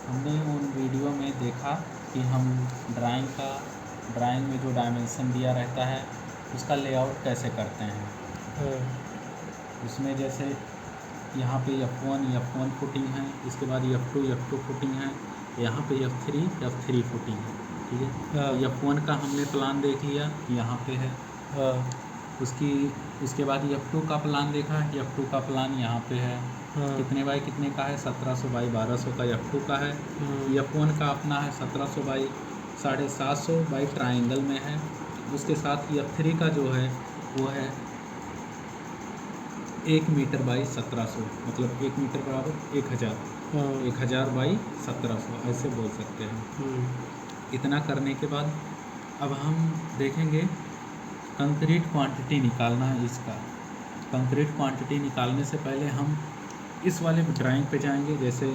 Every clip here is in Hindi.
हमने उन वीडियो में देखा कि हम ड्राइंग में जो डायमेंशन दिया रहता है उसका लेआउट कैसे करते हैं। उसमें जैसे यहाँ पे F1 फुटिंग है, इसके बाद F2 फुटिंग है, यहाँ पे F3 फुटिंग है। ठीक है, F1 का हमने प्लान देख लिया, यहाँ पे है। उसके बाद F2 का प्लान देखा, F2 का प्लान यहाँ पे है। कितने बाई कितने का है, 1700 बाई 1200 का F2 का है। F1 का अपना है 1700 बाई 750 बाई ट्राइंगल में है। उसके साथ F3 का जो है वो है 1 मीटर बाई 1700, मतलब 1 मीटर बराबर 1000 बाई 1700, ऐसे बोल सकते हैं। इतना करने के बाद अब हम देखेंगे कंक्रीट क्वांटिटी निकालना है इसका। कंक्रीट क्वांटिटी निकालने से पहले हम इस वाले ड्राइंग पे जाएंगे। जैसे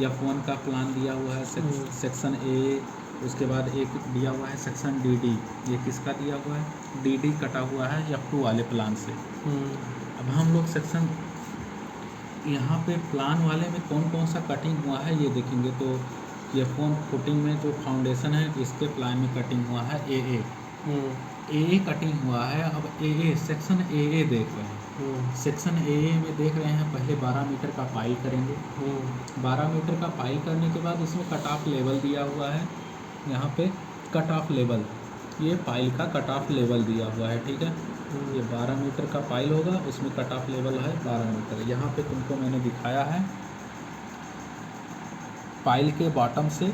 F1 का प्लान दिया हुआ है सेक्शन ए, उसके बाद एक दिया हुआ है सेक्शन DD। ये किसका दिया हुआ है, DD कटा हुआ है F2 वाले प्लान से। अब हम लोग सेक्शन यहाँ पे प्लान वाले में कौन कौन सा कटिंग हुआ है ये देखेंगे। तो F1 फुटिंग में जो फाउंडेशन है इसके प्लान में कटिंग हुआ है AA कटिंग हुआ है। अब AA सेक्शन AA देख रहे हैं। सेक्शन AA में देख रहे हैं, पहले 12 मीटर का पाइल करेंगे। 12 मीटर का पाइल करने के बाद इसमें कट ऑफ लेवल दिया हुआ है। यहाँ पे कट ऑफ लेवल, ये पाइल का कट ऑफ लेवल दिया हुआ है। ठीक है, ये 12 मीटर का पाइल होगा, उसमें कट ऑफ लेवल है 12 मीटर। यहाँ पे तुमको मैंने दिखाया है पाइल के बॉटम से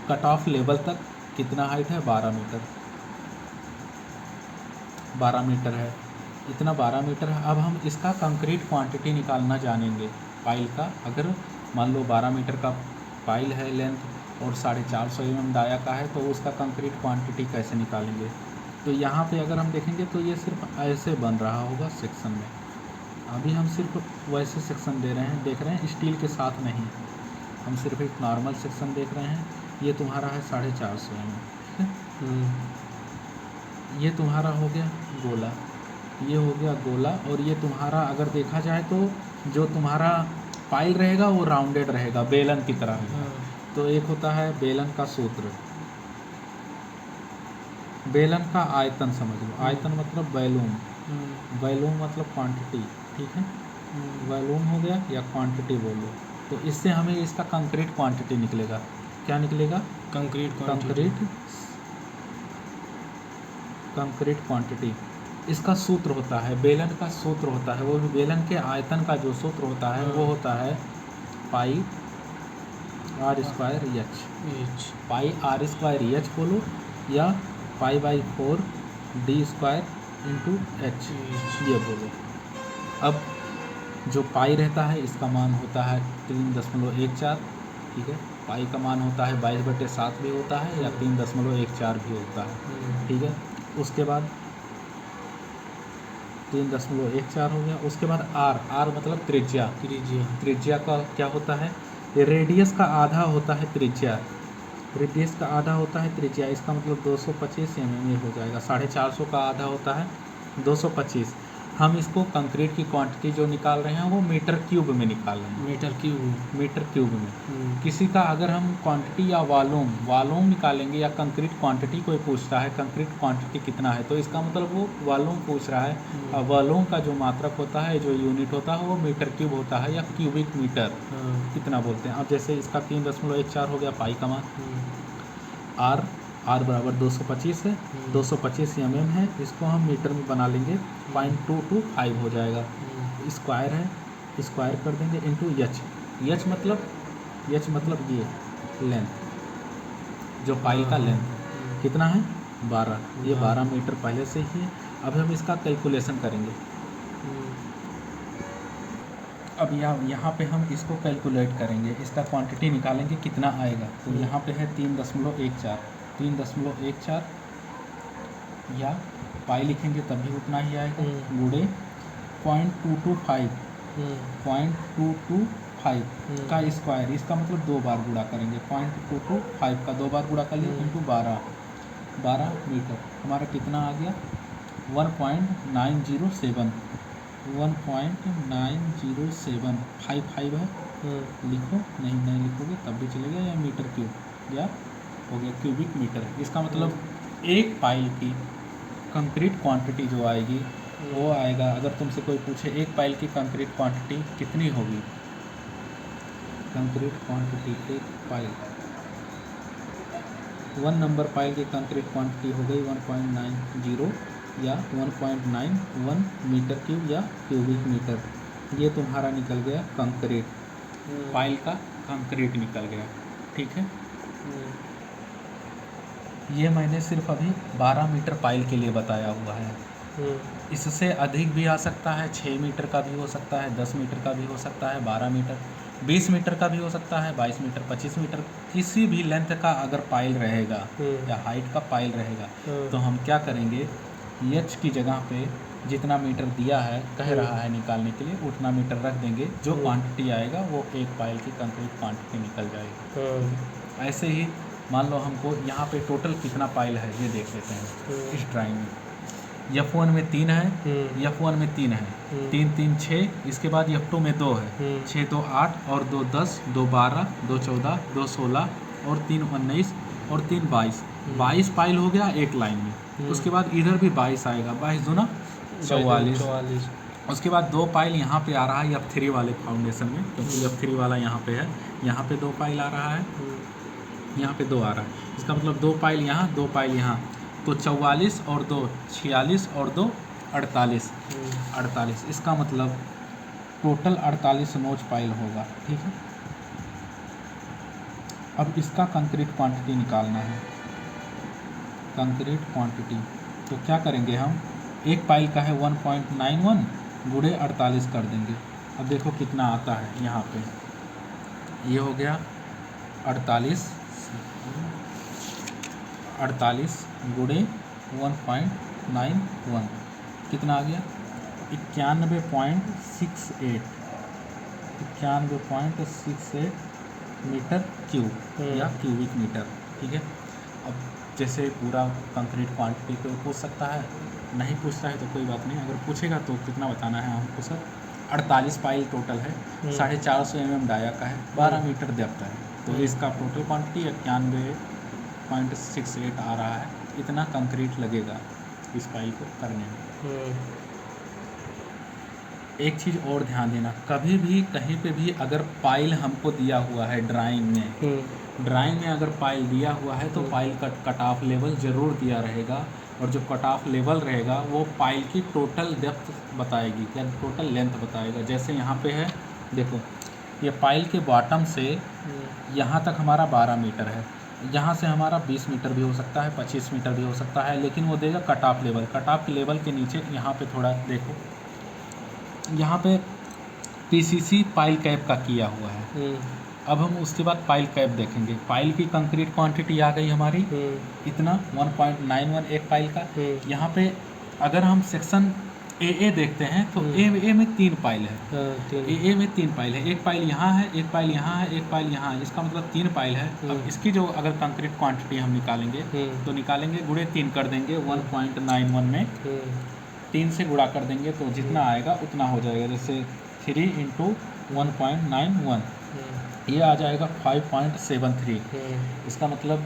कट ऑफ लेवल तक कितना हाइट है, 12 मीटर। 12 मीटर है, इतना 12 मीटर है। अब हम इसका कंक्रीट क्वांटिटी निकालना जानेंगे पाइल का। अगर मान लो 12 मीटर का पाइल है लेंथ और 450 mm डाया का है, तो उसका कंक्रीट क्वांटिटी कैसे निकालेंगे। तो यहाँ पे अगर हम देखेंगे तो ये सिर्फ ऐसे बन रहा होगा सेक्शन में। अभी हम सिर्फ वैसे सेक्शन देख रहे हैं स्टील के साथ नहीं, हम सिर्फ एक नॉर्मल सेक्शन देख रहे हैं। ये तुम्हारा है 450 mm। ये तुम्हारा हो गया गोला, ये हो गया गोला। और ये तुम्हारा अगर देखा जाए तो जो तुम्हारा पाइल रहेगा वो राउंडेड रहेगा, बेलन की तरह है। तो एक होता है बेलन का सूत्र, बेलन का आयतन समझ लो। आयतन मतलब वॉल्यूम, वॉल्यूम मतलब क्वांटिटी। ठीक है, वॉल्यूम हो गया या क्वांटिटी बोलो। तो इससे हमें इसका कंक्रीट क्वांटिटी निकलेगा। क्या निकलेगा, कंक्रीट क्वांटिटी। इसका सूत्र होता है, बेलन का सूत्र होता है, वो बेलन के आयतन का जो सूत्र होता है वो होता है पाई r² h। पाई r² h बोलो या π/4 d² × h ये बोलो। अब जो पाई रहता है इसका मान होता है 3.14। ठीक है, पाई का मान होता है 22/7 भी होता है या 3.14 भी होता है। ठीक है, उसके बाद 3.14 हो गया। उसके बाद r मतलब त्रिज्या का क्या होता है, रेडियस का आधा होता है त्रिज्या। रेडियस का आधा होता है त्रिज्या, इसका मतलब 225 mm हो जाएगा। 450 का आधा होता है 225। हम इसको कंक्रीट की क्वांटिटी जो निकाल रहे हैं वो मीटर क्यूब में निकाल रहे हैं। मीटर क्यूब में। किसी का अगर हम क्वांटिटी या वॉल्यूम निकालेंगे या कंक्रीट क्वांटिटी कोई पूछता है कंक्रीट क्वांटिटी कितना है, तो इसका मतलब वो वॉल्यूम पूछ रहा है। और वॉल्यूम का जो मात्रक होता है, जो यूनिट होता है वो मीटर क्यूब होता है या क्यूबिक मीटर कितना बोलते हैं। अब जैसे इसका 3.14 हो गया पाई का मान। r बराबर 225 है, 225 mm है। इसको हम मीटर में बना लेंगे, 0.225 हो जाएगा। स्क्वायर है, स्क्वायर कर देंगे इंटू h मतलब ये लेंथ, जो पाइल का लेंथ कितना है 12। ये 12 मीटर पहले से ही है। अब हम इसका कैलकुलेशन करेंगे। अब यहाँ पे हम इसको कैलकुलेट करेंगे, इसका क्वांटिटी निकालेंगे कितना आएगा। तो यहाँ पे है 3.14 या पाई लिखेंगे तब भी उतना ही आएगा, गुणे 0.225 का स्क्वायर। इसका मतलब 2 बार गुणा करेंगे, 0.225 का 2 बार गुणा कर लिया इंटू 12 मीटर। हमारा कितना आ गया 1.907 1.90755 है लिखो, नहीं लिखोगे तब भी चलेगा, या मीटर क्यूब, या हो गया क्यूबिक मीटर। इसका मतलब एक पाइल की कंक्रीट क्वांटिटी जो आएगी वो आएगा, अगर तुमसे कोई पूछे एक पाइल की कंक्रीट क्वांटिटी कितनी होगी, कंक्रीट क्वांटिटी एक पाइल, 1 नंबर पाइल की कंक्रीट क्वांटिटी हो गई 1.90 या 1.91 मीटर क्यूब या क्यूबिक मीटर। ये तुम्हारा निकल गया कंक्रीट, पाइल का कंक्रीट निकल गया, ठीक है। ये मैंने सिर्फ अभी 12 मीटर पाइल के लिए बताया हुआ है। इससे अधिक भी आ सकता है, 6 मीटर का भी हो सकता है, 10 मीटर का भी हो सकता है, 12 मीटर, 20 मीटर का भी हो सकता है, 22 मीटर, 25 मीटर, किसी भी लेंथ का अगर पाइल रहेगा या हाइट का पाइल रहेगा तो हम क्या करेंगे, एच की जगह पे जितना मीटर दिया है, कह रहा है निकालने के लिए, उतना मीटर रख देंगे, जो क्वांटिटी आएगा वो एक पाइल की कंक्रीट क्वांटिटी निकल जाएगी। ऐसे ही मान लो हमको यहाँ पे टोटल कितना पाइल है ये देख लेते हैं इस ड्राइंग में। F1 में 3 है, F1 में 3 है, 3 3 6, इसके बाद F2 में 2 है, 6 2 8 और 2 10, 2 12, 2 14, 2 16 और 3 19 और 3 22, 22 पाइल हो गया एक लाइन में। उसके बाद इधर भी 22 आएगा, 22 दूना 44। उसके बाद 2 पाइल यहाँ पे आ रहा है F3 वाले फाउंडेशन में, क्योंकि F3 वाला यहाँ पे है, यहाँ पे 2 पाइल आ रहा है, यहाँ पे 2 आ रहा है, इसका मतलब 2 पाइल यहाँ, 2 पाइल यहाँ, तो 44 और 2 46 और 2 48, 48, इसका मतलब टोटल 48 नोच पाइल होगा, ठीक है। अब इसका कंक्रीट क्वांटिटी निकालना है, कंक्रीट क्वांटिटी, तो क्या करेंगे हम, एक पाइल का है 1.91 गुणे 48 कर देंगे। अब देखो कितना आता है, यहाँ पे ये हो गया 48 गुणे 1.91 कितना आ गया, 91.68 मीटर क्यूब या क्यूबिक मीटर, ठीक है। अब जैसे पूरा कंक्रीट क्वांटिटी को पूछ सकता है, नहीं पूछता है तो कोई बात नहीं, अगर पूछेगा तो कितना बताना है हमको सर, 48 पाइल टोटल है, 450 mm डाया का है, 12 मीटर डेप्थ है, तो इसका टोटल क्वांटिटी 91.68 आ रहा है। इतना कंक्रीट लगेगा इस पाइल को करने में। एक चीज़ और ध्यान देना, कभी भी कहीं पे भी अगर पाइल हमको दिया हुआ है ड्राइंग में अगर पाइल दिया हुआ है तो पाइल का कट ऑफ लेवल ज़रूर दिया रहेगा, और जो कट ऑफ लेवल रहेगा वो पाइल की टोटल डेप्थ बताएगी या टोटल लेंथ बताएगा। जैसे यहाँ पे है, देखो ये पाइल के बॉटम से यहाँ तक हमारा 12 मीटर है, यहाँ से हमारा 20 मीटर भी हो सकता है, 25 मीटर भी हो सकता है, लेकिन वो देगा cut off level. Cut off level के नीचे यहाँ पे थोड़ा देखो, यहाँ पे पीसीसी पाइल कैप का किया हुआ है। अब हम उसके बाद पाइल कैप देखेंगे। पाइल की कंक्रीट क्वांटिटी आ गई हमारी इतना 1.91 एक पाइल का। यहाँ पे अगर हम सेक्शन ए देखते हैं तो ए में 3 पाइल है, ए में 3 पाइल है, एक पाइल यहाँ है, एक पाइल यहाँ है, एक पाइल यहाँ है, इसका मतलब 3 पाइल है। अब इसकी जो अगर कंक्रीट क्वांटिटी हम निकालेंगे तो निकालेंगे, गुणे 3 कर देंगे, 1.91 में 3 से गुणा कर देंगे तो जितना आएगा उतना हो जाएगा। जैसे 3 × 1.91 ये आ जाएगा 5.73। इसका मतलब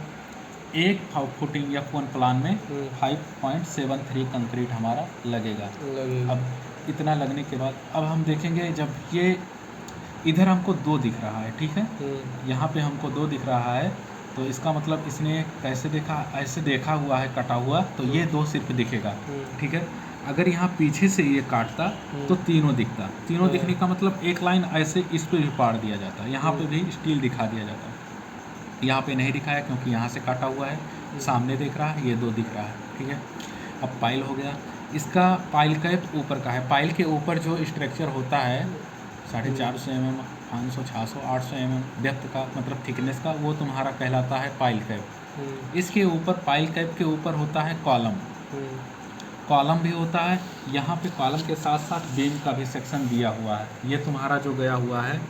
एक फुटिंग F1 प्लान में 5.73 कंक्रीट हमारा लगेगा। अब इतना लगने के बाद अब हम देखेंगे, जब ये इधर हमको 2 दिख रहा है, ठीक है, यहाँ पे हमको 2 दिख रहा है, तो इसका मतलब इसने कैसे देखा, ऐसे देखा हुआ है कटा हुआ, तो ये 2 सिर्फ दिखेगा, ठीक है। अगर यहाँ पीछे से ये काटता तो तीनों दिखता। तीनों दिखने का मतलब एक लाइन ऐसे इस पे भी पाड़ दिया जाता है, यहाँ पे भी स्टील दिखा दिया जाता है। यहाँ पे नहीं दिखाया क्योंकि यहाँ से काटा हुआ है, सामने दिख रहा है, ये 2 दिख रहा है, ठीक है। अब पाइल हो गया, इसका पाइल कैप ऊपर का है। पाइल के ऊपर जो स्ट्रक्चर होता है 450 mm, 500, 600, 800 mm डेप्थ का, मतलब थिकनेस का, वो तुम्हारा कहलाता है पाइल कैप। इसके ऊपर पाइल कैप के ऊपर होता है कॉलम, कॉलम भी होता है। यहाँ पे कॉलम के साथ साथ बीम का भी सेक्शन दिया हुआ है। ये तुम्हारा जो गया हुआ है,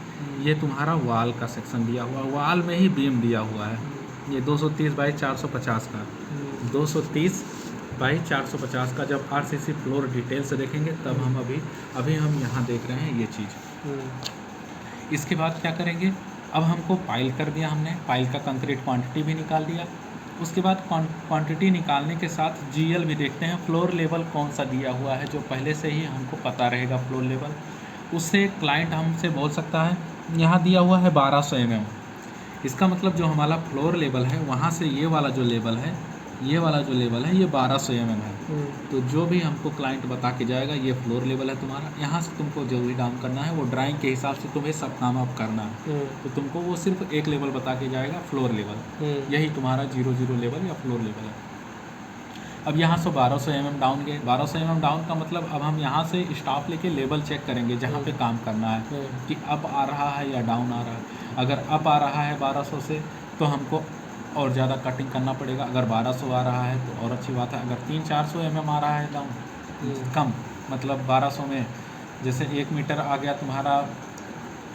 ये तुम्हारा वाल का सेक्शन दिया हुआ है, वाल में ही बीम दिया हुआ है। ये 230/450 का, 230/450 का। जब RCC फ्लोर डिटेल से देखेंगे तब हम अभी हम यहाँ देख रहे हैं ये चीज़। इसके बाद क्या करेंगे, अब हमको पाइल कर दिया हमने, पाइल का कंक्रीट क्वांटिटी भी निकाल दिया। उसके बाद क्वांटिटी निकालने के साथ जीएल भी देखते हैं, फ्लोर लेवल कौन सा दिया हुआ है जो पहले से ही हमको पता रहेगा फ्लोर लेवल। उससे क्लाइंट हमसे बोल सकता है यहाँ दिया हुआ है 1200 mm, इसका मतलब जो हमारा फ्लोर लेवल है वहाँ से ये वाला जो लेवल है, ये वाला जो लेवल है ये 1200 mm है। तो जो भी हमको क्लाइंट बता के जाएगा ये फ्लोर लेवल है तुम्हारा, यहाँ से तुमको जो भी काम करना है वो ड्राइंग के हिसाब से तुम्हें सब काम अब करना है। तो तुमको वो सिर्फ एक लेवल बता के जाएगा, फ्लोर लेवल, यही तुम्हारा 00 लेवल या फ्लोर लेवल है। अब यहाँ से 1200 mm डाउन गए, 1200 mm डाउन का मतलब अब हम यहाँ से स्टाफ लेके लेवल चेक करेंगे जहाँ पे काम करना है कि अप आ रहा है या डाउन आ रहा है। अगर अप आ रहा है 1200 से तो हमको और ज़्यादा कटिंग करना पड़ेगा, अगर 1200 आ रहा है तो और अच्छी बात है। अगर 300-400 mm आ रहा है डाउन कम, मतलब 1200 में जैसे 1 मीटर आ गया तुम्हारा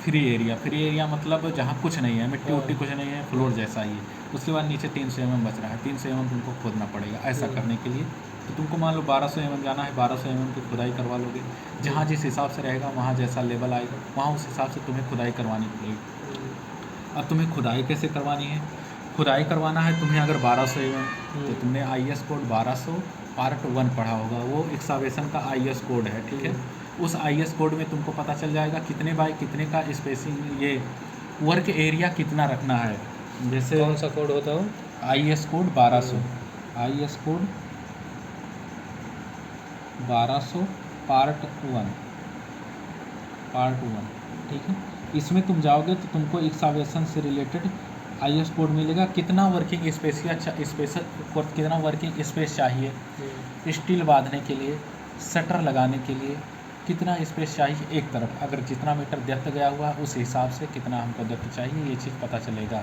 फ्री एरिया मतलब जहाँ कुछ नहीं है, मिट्टी उट्टी कुछ नहीं है, फ्लोर जैसा ही है। उसके बाद नीचे 300 mm बच रहा है, 300 mm तुमको खोदना पड़ेगा। ऐसा करने के लिए तो तुमको मान लो 1200 mm जाना है, 1200 mm की खुदाई करवा लोगे, जहाँ जिस हिसाब से रहेगा वहाँ जैसा लेवल आएगा वहाँ उस हिसाब से तुम्हें खुदाई करवानी पड़ेगी। अब तुम्हें खुदाई कैसे करवानी है, खुदाई करवाना है तुम्हें अगर 1200 mm तो तुमने IS कोड 1200 पार्ट 1 पढ़ा होगा, वो एक्सकावेशन का IS कोड है, ठीक है। उस IS कोड में तुमको पता चल जाएगा कितने बाय कितने का स्पेसिंग, ये वर्क एरिया कितना रखना है। जैसे कौन सा कोड होता है? IS code 1200, IS code 1200 part 1, ठीक है। इसमें तुम जाओगे तो तुमको एक्सकावेशन से रिलेटेड IS कोड मिलेगा, कितना वर्किंग स्पेस कितना वर्किंग स्पेस चाहिए स्टील बांधने के लिए, शटर लगाने के लिए कितना स्पेस चाहिए एक तरफ, अगर जितना मीटर डेप्थ गया हुआ उस हिसाब से कितना हमको डेप्थ चाहिए, ये चीज़ पता चलेगा।